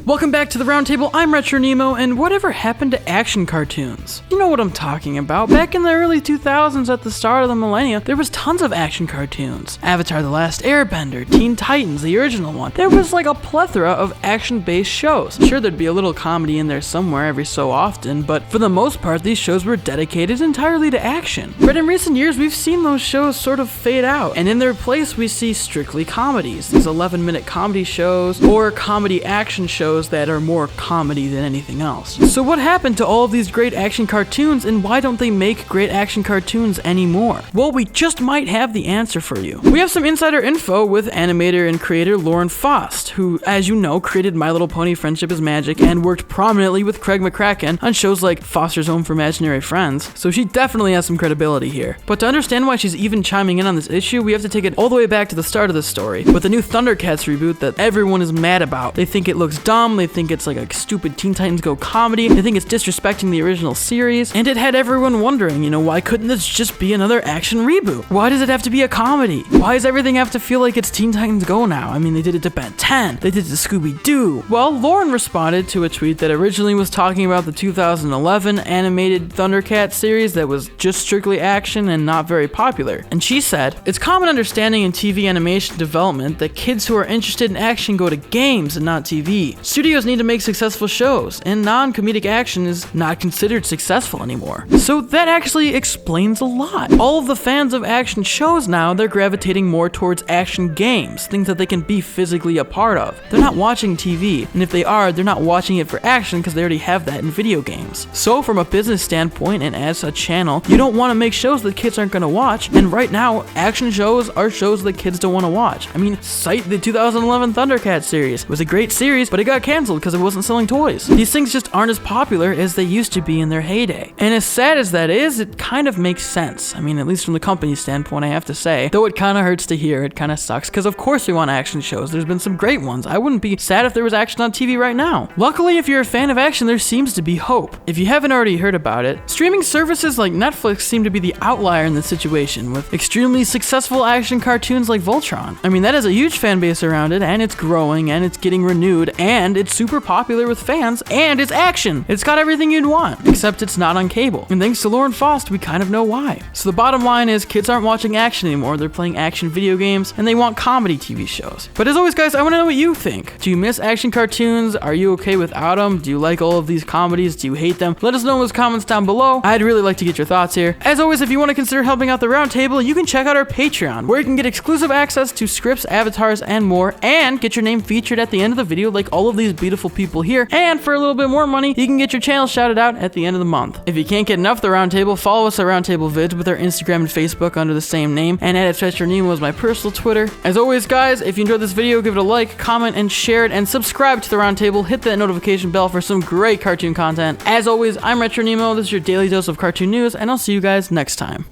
Welcome back to the Roundtable. I'm RetroNemo, and whatever happened to action cartoons? You know what I'm talking about. Back in the early 2000s, at the start of the millennium, there was tons of action cartoons. Avatar: The Last Airbender, Teen Titans, the original one. There was like a plethora of action-based shows. Sure, there'd be a little comedy in there somewhere every so often, but for the most part, these shows were dedicated entirely to action. But in recent years, we've seen those shows sort of fade out, and in their place, we see strictly comedies. These 11-minute comedy shows, or comedy action shows that are more comedy than anything else. So what happened to all of these great action cartoons, and why don't they make great action cartoons anymore? Well, we just might have the answer for you. We have some insider info with animator and creator Lauren Faust, who, as you know, created My Little Pony: Friendship is Magic and worked prominently with Craig McCracken on shows like Foster's Home for Imaginary Friends, so she definitely has some credibility here. But to understand why she's even chiming in on this issue, we have to take it all the way back to the start of the story, with the new Thundercats reboot that everyone is mad about. They think it looks dumb, they think it's like a stupid Teen Titans Go comedy, they think it's disrespecting the original series, and it had everyone wondering, why couldn't this just be another action reboot? Why does it have to be a comedy? Why does everything have to feel like it's Teen Titans Go now? I mean, they did it to Ben 10, they did it to Scooby-Doo. Well, Lauren responded to a tweet that originally was talking about the 2011 animated Thundercats series that was just strictly action and not very popular. And she said, "It's common understanding in TV animation development that kids who are interested in action go to games and not TV. Studios need to make successful shows, and non-comedic action is not considered successful anymore." So that actually explains a lot. All of the fans of action shows now, they're gravitating more towards action games, things that they can be physically a part of. They're not watching TV, and if they are, they're not watching it for action because they already have that in video games. So from a business standpoint and as a channel, you don't want to make shows that kids aren't going to watch, and right now, action shows are shows that kids don't want to watch. I mean, cite the 2011 Thundercats series. It was a great series, but it got canceled because it wasn't selling toys. These things just aren't as popular as they used to be in their heyday. And as sad as that is, it kind of makes sense. I mean, at least from the company's standpoint, I have to say. Though it kind of hurts to hear, it kind of sucks, because of course we want action shows. There's been some great ones. I wouldn't be sad if there was action on TV right now. Luckily, if you're a fan of action, there seems to be hope. If you haven't already heard about it, streaming services like Netflix seem to be the outlier in this situation, with extremely successful action cartoons like Voltron. I mean, that has a huge fan base around it, and it's growing, and it's getting renewed, and it's super popular with fans, and it's action. It's got everything you'd want, except it's not on cable. And thanks to Lauren Faust, we kind of know why. So the bottom line is, kids aren't watching action anymore, they're playing action video games, and they want comedy TV shows. But as always, guys, I want to know what you think. Do you miss action cartoons? Are you okay without them? Do you like all of these comedies? Do you hate them? Let us know in those comments down below. I'd really like to get your thoughts here. As always, if you want to consider helping out the Roundtable, you can check out our Patreon, where you can get exclusive access to scripts, avatars, and more, and get your name featured at the end of the video like all of these beautiful people here. And for a little bit more money, you can get your channel shouted out at the end of the month. If you can't get enough of the Roundtable, follow us at Roundtable Vids with our Instagram and Facebook under the same name, and at RetroNemo is my personal Twitter. As always, guys, if you enjoyed this video, give it a like, comment, and share it, and subscribe to the Roundtable. Hit that notification bell for some great cartoon content. As always, I'm RetroNemo. This is your daily dose of cartoon news, and I'll see you guys next time.